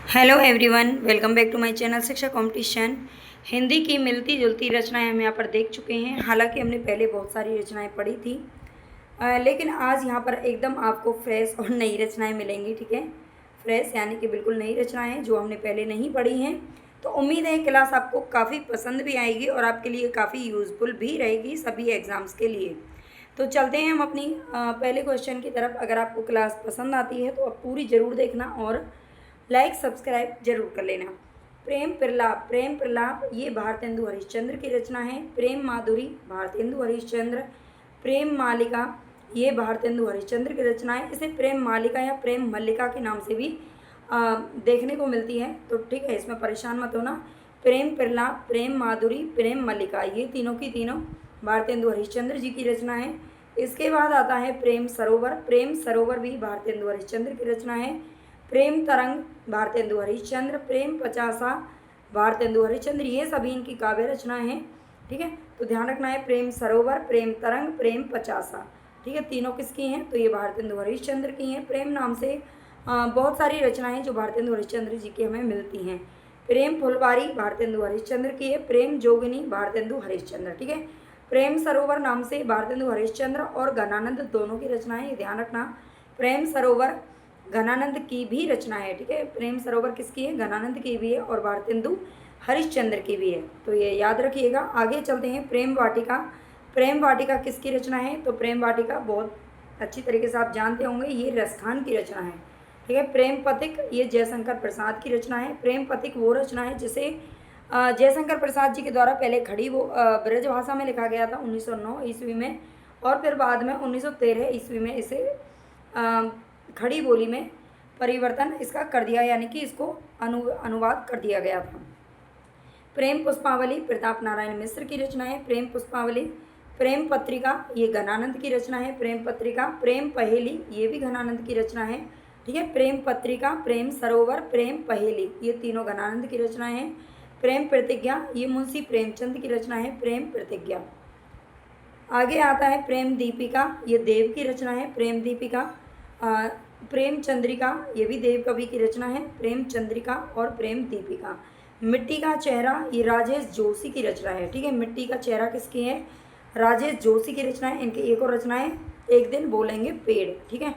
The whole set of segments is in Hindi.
Hello everyone, welcome back to my channel Shiksha competition. Hindi की मिलती जुलती रचनाएं हम यहाँ पर देख चुके हैं। हालांकि हमने पहले बहुत सारी रचनाएं पढ़ी थी, लेकिन आज यहाँ पर एकदम आपको फ्रेश और नई रचनाएं मिलेंगी। ठीक है, फ्रेश यानी कि बिल्कुल नई रचनाएं जो हमने पहले नहीं पढ़ी हैं। तो उम्मीद है क्लास आपको काफ़ी पसंद भी आएगी और आपके लिए काफ़ी यूज़फुल भी रहेगी सभी एग्ज़ाम्स के लिए। तो चलते हैं हम अपनी पहले क्वेश्चन की तरफ। अगर आपको क्लास पसंद आती है तो आप पूरी ज़रूर देखना और लाइक सब्सक्राइब जरूर कर लेना। प्रेम प्रलाप ये भारतेंदु हरिश्चंद्र की रचना है। प्रेम माधुरी भारतेंदु हरिश्चंद्र। प्रेम मालिका ये भारतेंदु हरिश्चंद्र की रचना है। इसे प्रेम मालिका या प्रेम मल्लिका के नाम से भी देखने को मिलती है। तो ठीक है, इसमें परेशान मत होना। प्रेम प्रलाप, प्रेम माधुरी, प्रेम मल्लिका ये तीनों की तीनों भारतेंदु हरिश्चंद्र जी की रचना है। इसके बाद आता है प्रेम सरोवर। प्रेम सरोवर भी भारतेंदु हरिश्चंद्र की रचना है। प्रेम तरंग भारतेंदु हरिश्चंद्र। प्रेम पचासा भारतेंदु हरिश्चंद्र ये सभी इनकी काव्य रचना है। ठीक है, तो ध्यान रखना है प्रेम सरोवर, प्रेम तरंग, प्रेम पचासा। ठीक है, तीनों किसकी हैं? तो ये भारतेंदु हरिश्चंद्र की हैं। प्रेम नाम से बहुत सारी रचनाएं जो भारतेंदु हरिश्चंद्र जी की हमें मिलती हैं। प्रेम फुलवारी भारतेंदु हरिश्चंद्र की है। प्रेम जोगिनी भारतेंदु हरिश्चंद्र। ठीक है, प्रेम सरोवर नाम से भारतेंदु हरिश्चंद्र और घनानंद दोनों की रचनाएं, ये ध्यान रखना। प्रेम सरोवर घनानंद की भी रचना है। ठीक है, प्रेम सरोवर किसकी है? घनानंद की भी है और भारतेंदु हरिश्चंद्र की भी है, तो ये याद रखिएगा। आगे चलते हैं। प्रेम वाटिका। प्रेम वाटिका किसकी रचना है? तो प्रेम वाटिका बहुत अच्छी तरीके से आप जानते होंगे, ये रसखान की रचना है। ठीक है, प्रेम पथिक ये जयशंकर प्रसाद की रचना है। प्रेम पथिक वो रचना है जिसे जयशंकर प्रसाद जी के द्वारा पहले खड़ी वो ब्रज भाषा में लिखा गया था 1909 ईस्वी में, और फिर बाद में 1913 ईस्वी में इसे खड़ी बोली में परिवर्तन इसका कर दिया, यानी कि इसको अनुवाद कर दिया गया था। प्रेम पुष्पावली प्रताप नारायण मिश्र की रचना है। प्रेम पुष्पावली। प्रेम पत्रिका ये घनानंद की रचना है। प्रेम पत्रिका। प्रेम पहेली ये भी घनानंद की रचना है। ठीक है, प्रेम पत्रिका, प्रेम सरोवर, प्रेम पहेली ये तीनों घनानंद की रचना है। प्रेम प्रतिज्ञा ये मुंशी प्रेमचंद की रचना है। प्रेम प्रतिज्ञा। आगे आता है प्रेम दीपिका, ये देव की रचना है। प्रेम दीपिका। प्रेम चंद्रिका ये भी देव कवि की रचना है। प्रेम चंद्रिका और प्रेम दीपिका। मिट्टी का चेहरा ये राजेश जोशी की रचना है। ठीक है, मिट्टी का चेहरा किसकी है? राजेश जोशी की रचना है। इनकी एक और रचना है एक दिन बोलेंगे पेड़। ठीक है,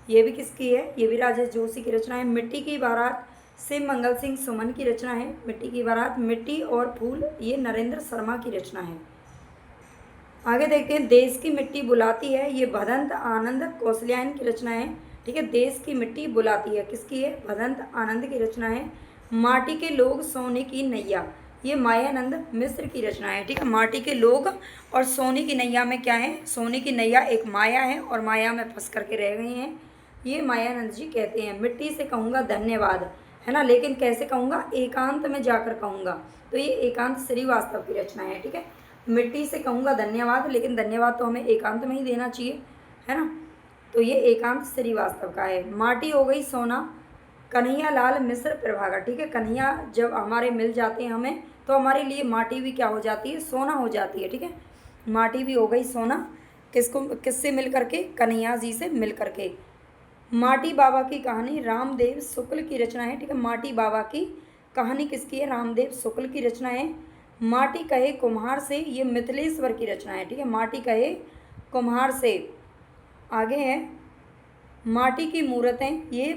ये भी किसकी है? ये भी राजेश जोशी की रचना है। मिट्टी की बारात शिव मंगल सिंह सुमन की रचना है। मिट्टी की बारात। मिट्टी और फूल ये नरेंद्र शर्मा की रचना है। आगे देखते हैं। देश की मिट्टी बुलाती है ये भदंत आनंद कौशल्यायन की रचना है। ठीक है, देश की मिट्टी बुलाती है किसकी है? भदंत आनंद की रचना है। माटी के लोग सोने की नैया ये मायानंद मिश्र की रचना है। ठीक है, माटी के लोग और सोने की नैया में क्या है? सोने की नैया एक माया है और माया में फंस करके रह गए हैं, ये मायानंद जी कहते हैं। मिट्टी से कहूँगा धन्यवाद, है ना, लेकिन कैसे कहूँगा? एकांत में जाकर कहूँगा। तो ये एकांत श्रीवास्तव की रचना है। ठीक है, मिट्टी से कहूँगा धन्यवाद, लेकिन धन्यवाद तो हमें एकांत में ही देना चाहिए, है ना। तो ये एकांत श्रीवास्तव का है। माटी हो गई सोना कन्हैया लाल मिश्र प्रभाकर। ठीक है, कन्हैया जब हमारे मिल जाते हैं हमें, तो हमारे लिए माटी भी क्या हो जाती है? सोना हो जाती है। ठीक है, माटी भी हो गई सोना, किसको किससे मिल करके? कन्हैया जी से मिल करके। माटी बाबा की कहानी रामदेव शुक्ल की रचना है। ठीक है, माटी बाबा की कहानी किसकी है? रामदेव शुक्ल की रचना है। माटी कहे कुम्हार से ये मिथिलेश्वर की रचना है। ठीक है, माटी कहे कुम्हार से। आगे है माटी की मूर्तें ये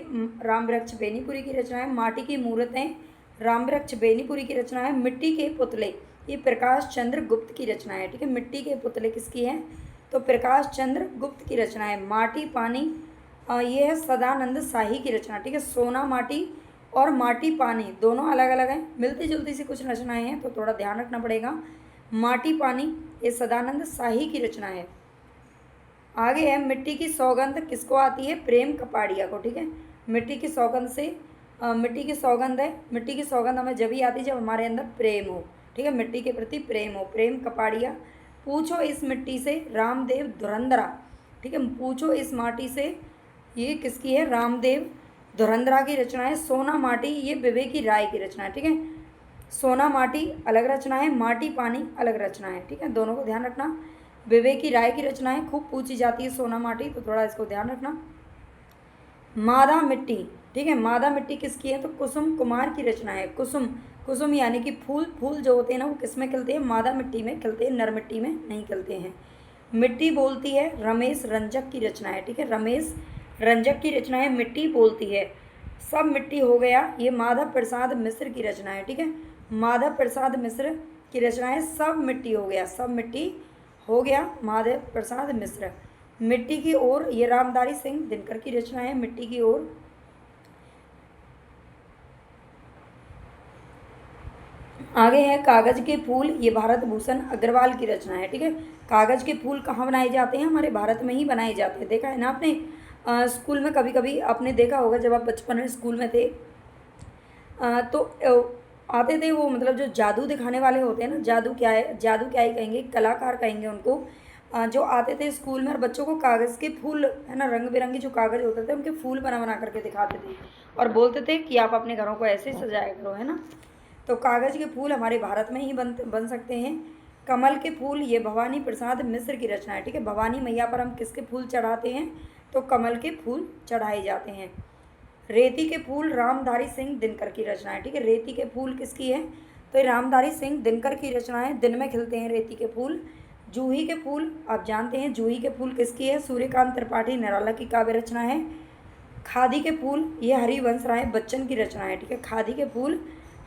रामवृक्ष बेनीपुरी की रचना है। माटी की मूर्तें रामवृक्ष बेनीपुरी की रचना है। मिट्टी के पुतले ये प्रकाश चंद्र गुप्त की रचना है। ठीक है, मिट्टी के पुतले किसकी है? तो प्रकाश चंद्र गुप्त की रचना है। माटी पानी ये है सदानंद शाही की रचना। ठीक है, सोना माटी और माटी पानी दोनों अलग अलग हैं, मिलती जुलती सी कुछ रचनाएं हैं, तो थोड़ा ध्यान रखना पड़ेगा। माटी पानी ये सदानंद शाही की रचना है। आगे है मिट्टी की सौगंध किसको आती है? प्रेम कपाड़िया को। ठीक है, मिट्टी की सौगंध से मिट्टी की सौगंध है। मिट्टी की सौगंध हमें जब ही आती है जब हमारे अंदर प्रेम हो। ठीक है, मिट्टी के प्रति प्रेम हो। प्रेम कपाड़िया। पूछो इस मिट्टी से रामदेव धुरंधरा। ठीक है, पूछो इस माटी से ये किसकी है? रामदेव धुरंधरा की रचना है। सोना माटी ये विवेकी राय की रचना है। ठीक है, सोना माटी अलग रचना है, माटी पानी अलग रचना है। ठीक है, दोनों को ध्यान रखना। विवेकी राय की रचना है, खूब पूछी जाती है सोना माटी, तो थोड़ा इसको ध्यान रखना। मादा मिट्टी ठीक है। मादा मिट्टी किसकी है? तो कुसुम कुमार की रचना है। कुसुम, कुसुम यानी कि फूल, फूल जो होते हैं ना वो किस में खिलते हैं? मादा मिट्टी में खिलते हैं, नर मिट्टी में नहीं खिलते हैं। मिट्टी बोलती है, रमेश रंजक की रचना है। ठीक है, रमेश रंजक की रचना है, मिट्टी बोलती है। सब मिट्टी हो गया, ये माधव प्रसाद मिश्र की रचना है। ठीक है, माधव प्रसाद मिश्र की रचना है। सब मिट्टी हो गया, सब मिट्टी हो गया, माधव प्रसाद मिश्र। मिट्टी की ओर, ये रामधारी सिंह दिनकर की रचना है। मिट्टी की ओर आगे है कागज के फूल, ये भारत भूषण अग्रवाल की रचना है। ठीक है, कागज के फूल कहाँ बनाए जाते हैं? हमारे भारत में ही बनाए जाते हैं। देखा है ना आपने? स्कूल में कभी कभी आपने देखा होगा, जब आप बचपन में स्कूल में थे तो आते थे वो, मतलब जो जादू दिखाने वाले होते हैं ना, जादू क्या है, जादू क्या ही कहेंगे, कलाकार कहेंगे उनको। जो आते थे स्कूल में और बच्चों को कागज़ के फूल, है ना, रंग बिरंगे जो कागज़ होते थे उनके फूल बना बना करके दिखाते थे और बोलते थे कि आप अपने घरों को ऐसे सजाया करो, है ना। तो कागज़ के फूल हमारे भारत में ही बन सकते हैं। कमल के फूल, ये भवानी प्रसाद मिश्र की रचना है। ठीक है, भवानी मैया पर हम किसके फूल चढ़ाते हैं? तो कमल के फूल चढ़ाए जाते हैं। रेती के फूल, रामधारी सिंह दिनकर की रचना है। ठीक है, रेती के फूल किसकी है? तो ये रामधारी सिंह दिनकर की रचना है, दिन में खिलते हैं रेती के फूल। जूही के फूल, आप जानते हैं जूही के फूल किसकी है? सूर्यकांत त्रिपाठी निराला की काव्य रचना है। खादी के फूल, ये हरिवंश राय बच्चन की रचना है। ठीक है, खादी के फूल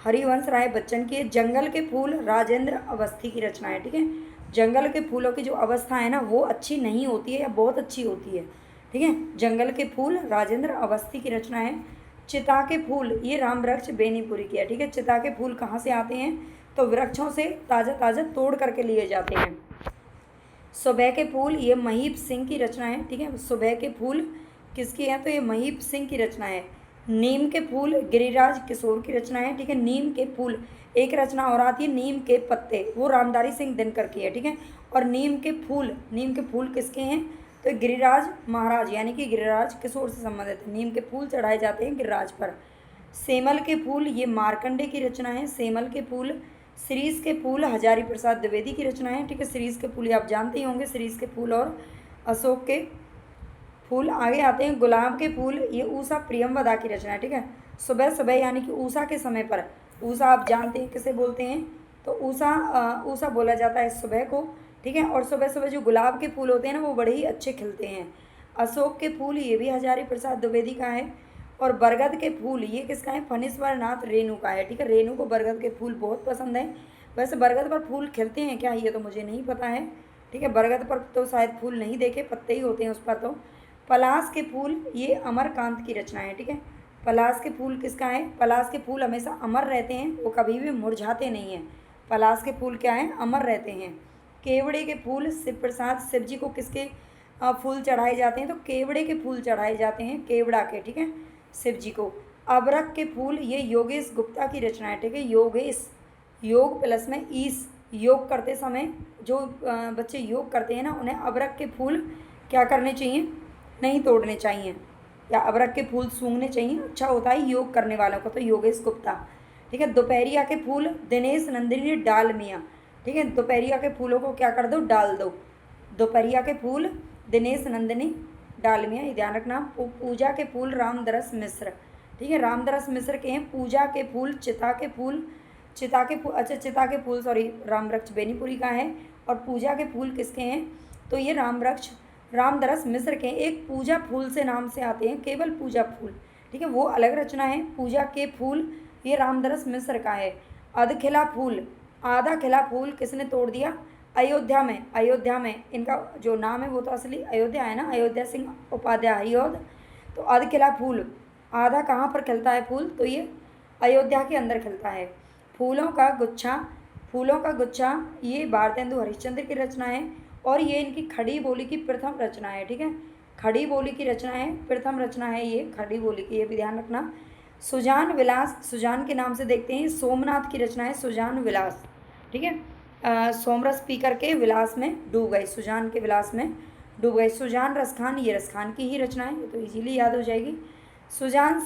हरिवंश राय बच्चन की। जंगल के फूल राजेंद्र अवस्थी की रचना है। ठीक है, जंगल के फूलों की जो अवस्था है ना वो अच्छी नहीं होती है या बहुत अच्छी होती है। ठीक है, जंगल के फूल राजेंद्र अवस्थी की रचना है। चिता के फूल, ये राम वृक्ष बेनीपुरी की है। ठीक है, चिता के फूल कहाँ से आते हैं? तो वृक्षों से ताज़ा ताज़ा तोड़ करके लिए जाते हैं। सुबह के फूल, ये महीप सिंह की रचना है। ठीक है, सुबह के फूल किसकी है? तो ये महीप सिंह की रचना है। नीम के फूल गिरिराज किशोर की रचना है। ठीक है, नीम के फूल, एक रचना और आती है नीम के पत्ते, वो रामधारी सिंह दिनकर की है। ठीक है, और नीम के फूल किसके हैं? तो गिरिराज महाराज यानी कि गिरिराज किशोर से संबंधित है। नीम के फूल चढ़ाए जाते हैं गिरिराज पर। सेमल के फूल, ये मार्कंडे की रचना है। सेमल के फूल, शिरीष के फूल हजारी प्रसाद द्विवेदी की रचना है। ठीक है, शिरीष के फूल आप जानते ही होंगे, शिरीष के फूल और अशोक के फूल। आगे आते हैं गुलाब के फूल, ये ऊषा प्रियमवदा की रचना है। ठीक है, सुबह सुबह यानी कि ऊषा के समय पर, ऊषा आप जानते हैं किसे बोलते हैं? तो ऊषा बोला जाता है सुबह को। ठीक है, और सुबह सुबह जो गुलाब के फूल होते हैं ना वो बड़े ही अच्छे खिलते हैं। अशोक के फूल, ये भी हजारी प्रसाद द्विवेदी का है। और बरगद के फूल, ये किसका है? फणीश्वर नाथ रेणु का है। ठीक है, रेणु को बरगद के फूल बहुत पसंद है। वैसे बरगद पर फूल खिलते हैं क्या, ये तो मुझे नहीं पता है। ठीक है, बरगद पर तो शायद फूल नहीं देखे, पत्ते ही होते हैं उस पर। तो पलाश के फूल, ये अमरकांत की रचना है। ठीक है, पलाश के फूल किसका है? पलाश के फूल हमेशा अमर रहते हैं, वो कभी भी मुरझाते नहीं हैं। पलाश के फूल क्या हैं? अमर रहते हैं। केवड़े के फूल, शिव प्रसाद, शिव जी को किसके फूल चढ़ाए जाते हैं? तो केवड़े के फूल चढ़ाए जाते हैं, केवड़ा के। ठीक है, शिव जी को। अबरक के फूल, ये योगेश गुप्ता की रचना है। ठीक है, योगेश, योग प्लस में ईस, योग करते समय जो बच्चे योग करते हैं ना उन्हें अबरक के फूल क्या करने चाहिए? नहीं तोड़ने चाहिए, या अबरक के फूल सूंघने चाहिए, अच्छा होता है योग करने वालों को। तो योगेश गुप्ता। ठीक है, दोपहरिया के फूल दिनेश नंदिनी डाल मियाँ। ठीक है, दोपहरिया के फूलों को क्या कर दो? डाल दो। दोपहरिया के फूल दिनेश नंदिनी डाल मियाँ, ये ध्यान रखना। पूजा के फूल रामदरस मिश्र। ठीक है, रामदरस मिश्र के हैं। पूजा के फूल, चिता के फूल, अच्छा चिता के फूल सॉरी राम वृक्ष बेनीपुरी का है। और पूजा के फूल किसके हैं? तो ये रामदरस मिश्र के। एक पूजा फूल से नाम से आते हैं, केवल पूजा फूल। ठीक है, वो अलग रचना है। पूजा के फूल, ये रामदरस मिश्र का है। अधखिला फूल, आधा खिला फूल किसने तोड़ दिया? अयोध्या में इनका जो नाम है वो तो असली अयोध्या है ना, अयोध्या सिंह उपाध्याय अयोध्या। तो अधखिला फूल, आधा कहाँ पर खिलता है फूल? तो ये अयोध्या के अंदर खिलता है। फूलों का गुच्छा, ये भारतेंदु हरिश्चंद्र की रचना है। और ये इनकी खड़ी बोली की प्रथम रचना है। ठीक है, खड़ी बोली की रचना है, प्रथम रचना है ये खड़ी बोली की, ये भी ध्यान रखना। सुजान विलास, सुजान के नाम से देखते हैं, सोमनाथ की रचना है सुजान विलास। ठीक है, सोमरस पी करके विलास में डूब गए, सुजान के विलास में डूब गए। सुजान रसखान, ये रसखान की ही रचना है, ये तो इजीली याद हो जाएगी। सुजान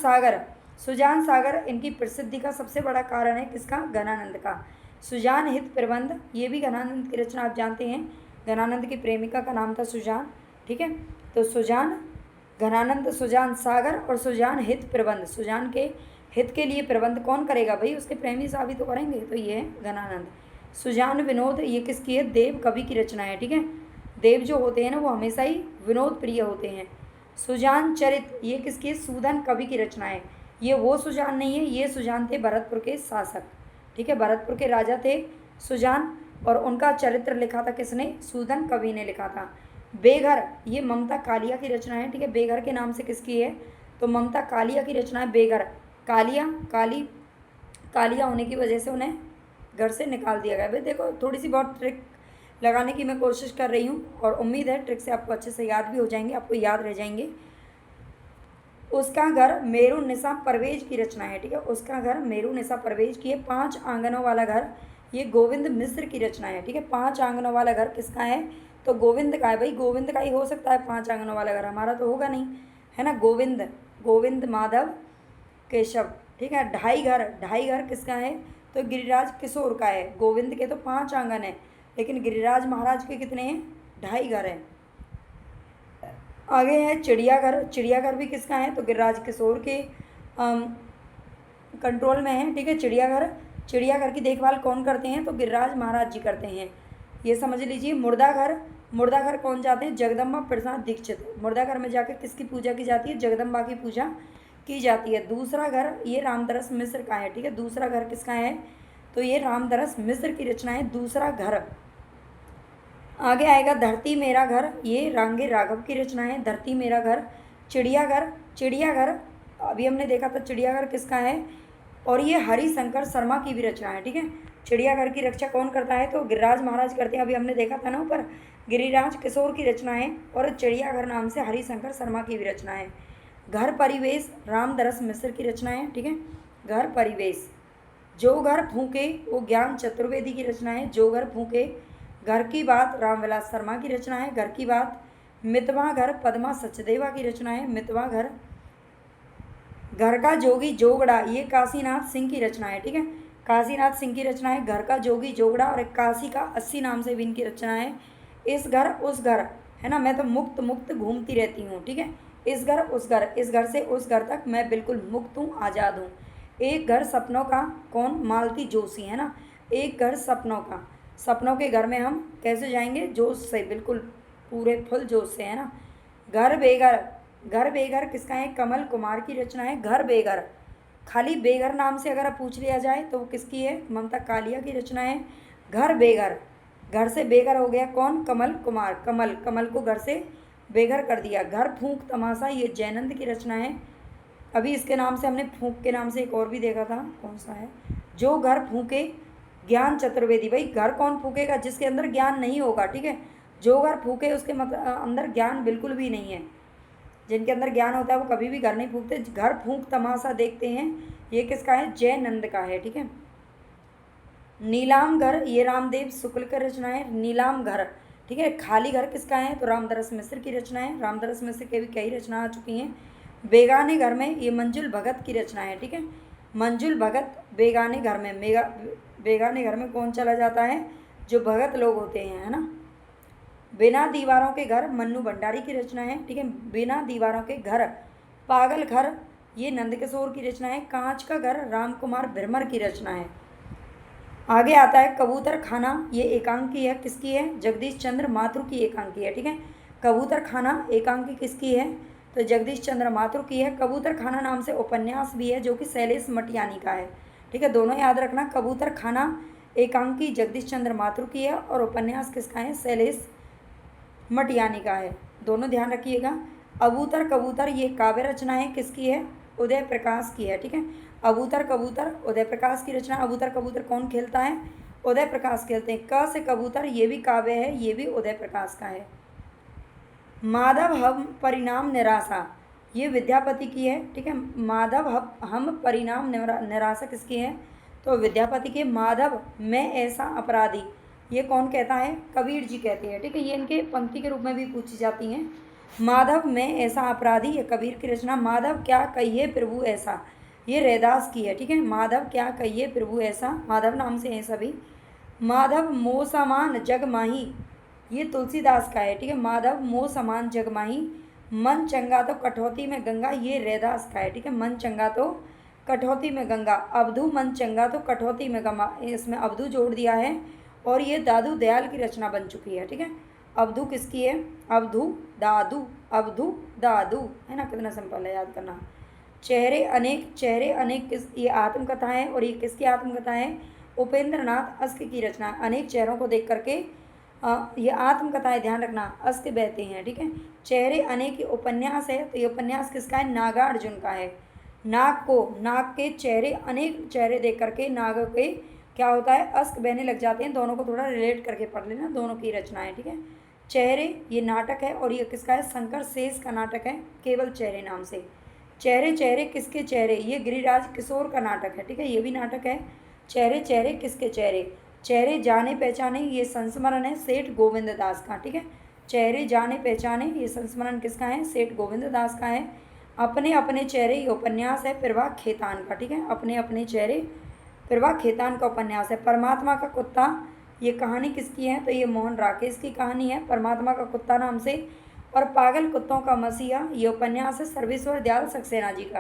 सागर इनकी प्रसिद्धि का सबसे बड़ा कारण है किसका? घनानंद का। सुजान हित प्रबंध, ये भी घनानंद की रचना, आप जानते हैं घनानंद की प्रेमिका का नाम था सुजान। ठीक है, तो सुजान घनानंद सुजान सागर और सुजान हित प्रबंध, सुजान के हित के लिए प्रबंध कौन करेगा भाई, उसके प्रेमी साहब ही तो करेंगे, तो ये है घनानंद। सुजान विनोद, ये किसकी है, देव कवि की रचना है, ठीक है। देव जो होते हैं ना वो हमेशा ही विनोद प्रिय होते हैं। सुजान चरित, ये किसकी है, सूदन कवि की रचना है। ये वो सुजान नहीं है, ये सुजान थे भरतपुर के शासक, ठीक है, भरतपुर के राजा थे सुजान, और उनका चरित्र लिखा था किसने, सूदन कवि ने लिखा था। बेघर, ये ममता कालिया की रचना है, ठीक है। बेघर के नाम से किसकी है, तो ममता कालिया की रचना है। बेघर, कालिया, कालिया होने की वजह से उन्हें घर से निकाल दिया गया। भाई देखो थोड़ी सी बहुत ट्रिक लगाने की मैं कोशिश कर रही हूँ, और उम्मीद है ट्रिक से आपको अच्छे से याद भी हो जाएंगे, आपको याद रह जाएंगे। उसका घर मेरू निशा परवेज की रचना है, ठीक है। उसका घर मेरू निशा परवेज की है। 5 आंगनों वाला घर, ये गोविंद मिश्र की रचना है, ठीक है। 5 आंगनों वाला घर किसका है, तो गोविंद का है। भाई गोविंद का ही हो सकता है 5 आंगनों वाला घर, हमारा तो होगा नहीं, है ना। गोविंद, गोविंद माधव केशव, ठीक है। ढाई घर किसका है, तो गिरिराज किशोर का है। गोविंद के तो 5 आंगन है, लेकिन गिरिराज महाराज के कितने हैं, 2.5 घर हैं। आगे है चिड़ियाघर, चिड़ियाघर भी किसका है, तो गिरिराज किशोर के कंट्रोल में है, ठीक है। चिड़ियाघर की देखभाल कौन करते हैं, तो गिरिराज महाराज जी करते हैं, ये समझ लीजिए। मुर्दाघर कौन जाते हैं, जगदम्बा प्रसाद दीक्षित। मुर्दाघर में जाकर किसकी पूजा की जाती है, जगदम्बा की पूजा की जाती है। दूसरा घर ये रामदरस मिश्र का है, ठीक है। दूसरा घर किसका है, तो ये रामदरस मिश्र की रचना है, दूसरा घर। आगे आएगा धरती मेरा घर, ये रांगे राघव की रचना है, धरती मेरा घर। चिड़ियाघर अभी हमने देखा था, चिड़ियाघर किसका है, और ये हरिशंकर शर्मा की भी रचना है, ठीक है। चिड़ियाघर की रक्षा कौन करता है, तो गिरिराज महाराज करते हैं, अभी हमने देखा था ना ऊपर, गिरिराज किशोर की रचना है, और चिड़ियाघर नाम से हरिशंकर शर्मा की भी रचना है। घर परिवेश रामदरस मिश्र की रचना है, ठीक है। घर परिवेश, जो घर फूके वो ज्ञान चतुर्वेदी की रचना है, जो घर फूके। घर की बात रामविलास शर्मा की रचना है, घर की बात। मितवा घर पद्मा सचदेवा की रचना है, मितवा घर। घर का जोगी जोगड़ा, ये काशीनाथ सिंह की रचना है, ठीक है। काशीनाथ सिंह की रचना है, घर का जोगी जोगड़ा, और एक काशी का 80 नाम से भी इनकी रचना है। इस घर उस घर, है ना, मैं तो मुक्त मुक्त घूमती रहती हूँ, ठीक है। इस घर उस घर, इस घर से उस घर तक मैं बिल्कुल मुक्त हूँ, आज़ाद हूँ। एक घर सपनों का, कौन, मालती जोशी, है ना। एक घर सपनों का, सपनों के घर में हम कैसे जाएंगे, जोश से, बिल्कुल पूरे फुल जोश से, है ना। घर बेघर किसका है, कमल कुमार की रचना है। घर बेघर, खाली बेघर नाम से अगर पूछ लिया जाए तो वो किसकी है, ममता कालिया की रचना है। घर बेघर, घर से बेघर हो गया कौन, कमल कुमार, कमल को घर से बेघर कर दिया। घर फूंक तमाशा, ये जयनंद की रचना है। अभी इसके नाम से हमने फूंक के नाम से एक और भी देखा था, कौन सा है, जो घर फूंके ज्ञान चतुर्वेदी। भाई घर कौन फूकेगा, जिसके अंदर ज्ञान नहीं होगा, ठीक है। जो घर फूके उसके अंदर ज्ञान बिल्कुल भी नहीं है, जिनके अंदर ज्ञान होता है वो कभी भी घर नहीं फूकते। घर फूंक तमाशा देखते हैं, ये किसका है, जयनंद का है, ठीक है। नीलाम घर, ये रामदेव शुक्ल का रचना है, नीलाम घर, ठीक है। खाली घर किसका है, तो रामदरस मिश्र की रचना है, रामदरस मिश्र के भी कई रचना आ चुकी हैं। बेगाने घर में, ये मंजुल भगत की रचना है, ठीक है। मंजुल भगत बेगाने घर में, बेगाने घर में कौन चला जाता है, जो भगत लोग होते हैं, है ना। बिना दीवारों के घर, मन्नू भंडारी की रचना है, ठीक है। बिना दीवारों के घर, पागल घर, ये नंदकिशोर की रचना है। कांच का घर, रामकुमार भिरमर की रचना है। आगे आता है कबूतर खाना, ये एकांकी है, किसकी है, जगदीश चंद्र माथुर की एकांकी है, ठीक है। कबूतर खाना एकांकी किसकी है, तो जगदीश चंद्र माथुर की है। कबूतर खाना नाम से उपन्यास भी है, जो कि शैलेश मटियानी का है, ठीक है। दोनों याद रखना, कबूतर खाना एकांकी जगदीश चंद्र माथुर की है, और उपन्यास किसका है, शैलेश मटियानी का है, दोनों ध्यान रखिएगा। अबूतर कबूतर, ये काव्य रचना है, किसकी है, उदय प्रकाश की है, ठीक है। अबूतर कबूतर उदय प्रकाश की रचना। अबूतर कबूतर कौन खेलता है, उदय प्रकाश खेलते हैं। क से कबूतर, ये भी काव्य है, ये भी उदय प्रकाश का है। माधव हम परिणाम निराशा, ये विद्यापति की है, ठीक है। माधव हम परिणाम निराशा किसकी है, तो विद्यापति के। माधव मैं ऐसा अपराधी, ये कौन कहता है, कबीर जी कहते हैं, ठीक है। ये इनके पंक्ति के रूप में भी पूछी जाती हैं। माधव मैं ऐसा अपराधी, ये कबीर की रचना। माधव क्या कहिए प्रभु ऐसा, ये रैदास की है, ठीक है। माधव क्या कहिए प्रभु ऐसा, माधव नाम से हैं सभी। माधव मोह समान जग माही, ये तुलसीदास का है, ठीक है। माधव मोह समान जग माही, मन चंगा तो कठौती में गंगा, ये रैदास का है, ठीक है। मन चंगा तो कठौती में गंगा, अवधू मन चंगा तो कठौती में गंगा, इसमें अवधू जोड़ दिया है और ये दादू दयाल की रचना बन चुकी है, ठीक है। अवधू किसकी है? अवधू दादू, अवधू दादू, है ना, कितना सिंपल है याद करना। चेहरे अनेक किस, ये आत्मकथा है और ये किसकी आत्मकथा है? उपेंद्र नाथ अस्क की रचना है। अनेक चेहरों को देख करके ये आत्मकथा है, ध्यान रखना, अस्क बहते हैं, ठीक है। चेहरे अनेक उपन्यास है, तो ये उपन्यास किसका है? नागार्जुन का है। नाग के चेहरे, अनेक चेहरे देख करके नाग के क्या होता है? अस्क बहने लग जाते हैं। दोनों को थोड़ा रिलेट करके पढ़ लेना, दोनों की रचना है, ठीक है। चेहरे ये नाटक है और ये किसका है? शंकर शेष का नाटक है, केवल चेहरे नाम से। चेहरे किसके चेहरे? ये गिरिराज किशोर का नाटक है, ठीक है, ये भी नाटक है। चेहरे किसके चेहरे? चेहरे जाने पहचाने, ये संस्मरण है सेठ गोविंद दास का, ठीक है। चेहरे जाने पहचाने, ये संस्मरण किसका है? सेठ गोविंद दास का है। अपने अपने चेहरे, ये उपन्यास है प्रवाह खेतान का, ठीक है। अपने अपने चेहरे प्रवाह खेतान का उपन्यास है। परमात्मा का कुत्ता, ये कहानी किसकी है? तो ये मोहन राकेश की कहानी है, परमात्मा का कुत्ता नाम से। और पागल कुत्तों का मसीहा, ये उपन्यास है सर्वेश्वर दयाल सक्सेना जी का।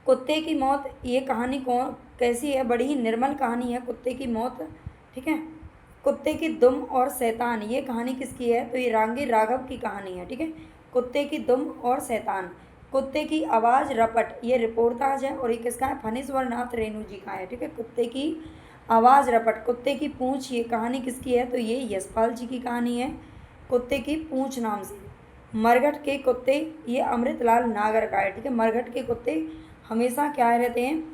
कुत्ते की मौत, ये कहानी कौन कैसी है? बड़ी ही निर्मल कहानी है कुत्ते की मौत, ठीक है। कुत्ते की दुम और शैतान, ये कहानी किसकी है? तो ये रांगी राघव की कहानी है, ठीक है। कुत्ते की दुम और शैतान। कुत्ते की आवाज़ रपट, ये रिपोर्टाज है और ये किसका है? फणीश्वर नाथ रेणु जी का है, ठीक है। कुत्ते की आवाज़ रपट। कुत्ते की पूँछ, ये कहानी किसकी है? तो ये यशपाल जी की कहानी है, कुत्ते की पूँछ नाम से। मरघट के कुत्ते, ये अमृतलाल नागर का है, ठीक है। मरघट के कुत्ते हमेशा क्या रहते हैं?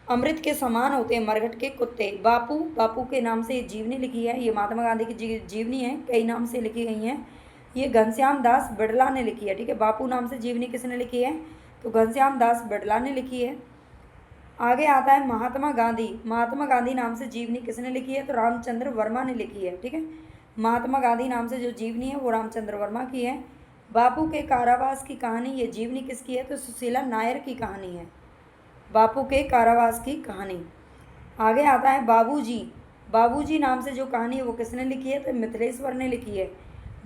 अमृत के समान होते हैं मरघट के कुत्ते। बापू के नाम से ये जीवनी लिखी है, ये महात्मा गांधी की जीवनी है, कई नाम से लिखी गई हैं। ये घनश्याम दास बिड़ला ने लिखी है, ठीक है। बापू नाम से जीवनी किसने लिखी है? तो घनश्याम दास बिड़ला ने लिखी है। आगे आता है महात्मा गांधी नाम से जीवनी किसने लिखी है? तो रामचंद्र वर्मा ने लिखी है, ठीक है। महात्मा गांधी नाम से जो जीवनी है वो रामचंद्र वर्मा की है। बापू के कारावास की कहानी, ये जीवनी किसकी है? तो सुशीला नायर की कहानी है, बापू के कारावास की कहानी। आगे आता है बाबूजी नाम से जो कहानी है वो किसने लिखी है? तो मिथिलेश्वर ने लिखी है।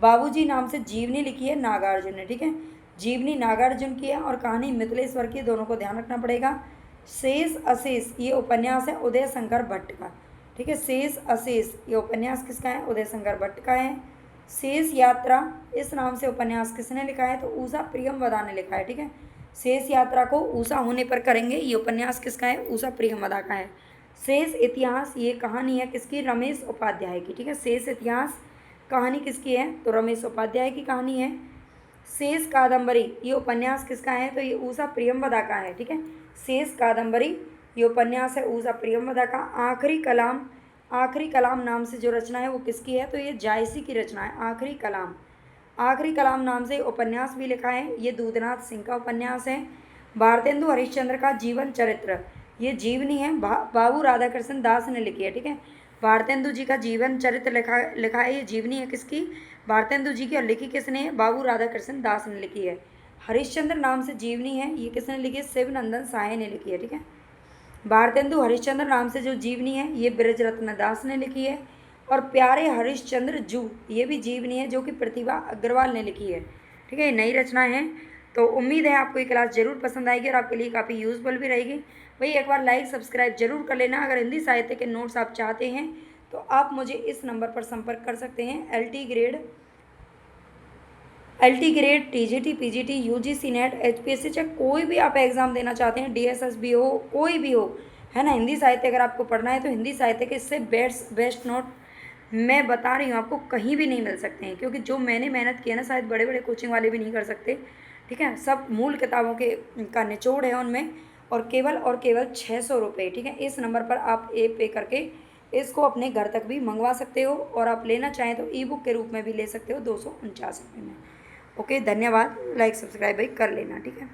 बाबूजी नाम से जीवनी लिखी है नागार्जुन ने, ठीक है। जीवनी नागार्जुन की है और कहानी मिथिलेश्वर की, दोनों को ध्यान रखना पड़ेगा। शेष अशेष, ये उपन्यास है उदय शंकर भट्ट का, ठीक है। शेष अशेष, ये उपन्यास किसका है? उदय शंकर भट्ट का है। शेष यात्रा, इस नाम से उपन्यास किसने लिखा है? तो उषा प्रियमवदा ने लिखा है, ठीक है। शेष यात्रा को उषा होने पर करेंगे, ये उपन्यास किसका है? उषा प्रियमवदा का है। शेष इतिहास, ये कहानी है किसकी? रमेश उपाध्याय की, ठीक है। शेष इतिहास कहानी किसकी है? तो रमेश उपाध्याय की कहानी है। शेष कादम्बरी, ये उपन्यास किसका है? तो ये उषा प्रियमवदा का है, ठीक है। शेष कादम्बरी, ये उपन्यास है उषा प्रियमवदा का। आखिरी कलाम नाम से जो रचना है वो किसकी है? तो ये जायसी की रचना है, आखिरी कलाम नाम से उपन्यास भी लिखा है, ये दूधनाथ सिंह का उपन्यास है। भारतेंदु हरिश्चंद्र का जीवन चरित्र, ये जीवनी है, बाबू राधाकृष्ण दास ने लिखी है, ठीक है। भारतेंदु जी का जीवन चरित्र लिखा है, ये जीवनी है किसकी? भारतेंदु जी की, और लिखी किसने है? बाबू राधाकृष्ण दास ने लिखी है। हरिश्चंद्र नाम से जीवनी है, ये किसने लिखी है? शिवनंदन साय ने लिखी है, ठीक है। भारतेंदु हरिश्चंद्र नाम से जो जीवनी है ये ब्रजरत्न दास ने लिखी है। और प्यारे हरिश्चंद्र जू, ये भी जीवनी है जो कि प्रतिभा अग्रवाल ने लिखी है, ठीक है। ये नई रचना है। तो उम्मीद है आपको ये क्लास जरूर पसंद आएगी और आपके लिए काफ़ी यूजफुल भी रहेगी। वही एक बार लाइक सब्सक्राइब जरूर कर लेना। अगर हिंदी साहित्य के नोट्स आप चाहते हैं तो आप मुझे इस नंबर पर संपर्क कर सकते हैं। LT grade TGT PGT UGC net HPSC चाहे कोई भी आप एग्ज़ाम देना चाहते हैं, DSS भी हो, कोई भी हो, है ना। हिंदी साहित्य अगर आपको पढ़ना है तो हिंदी साहित्य के इससे बेस्ट नोट मैं बता रही हूँ आपको कहीं भी नहीं मिल सकते हैं, क्योंकि जो मैंने मेहनत की है ना शायद बड़े बड़े कोचिंग वाले भी नहीं कर सकते, ठीक है। सब मूल किताबों के का निचोड़ है उनमें, और केवल 600 रुपये, ठीक है। इस नंबर पर आप पे करके इसको अपने घर तक भी मंगवा सकते हो, और आप लेना चाहें तो ई बुक के रूप में भी ले सकते हो 249 रुपये में। ओके, धन्यवाद। लाइक सब्सक्राइब भाई कर लेना, ठीक है।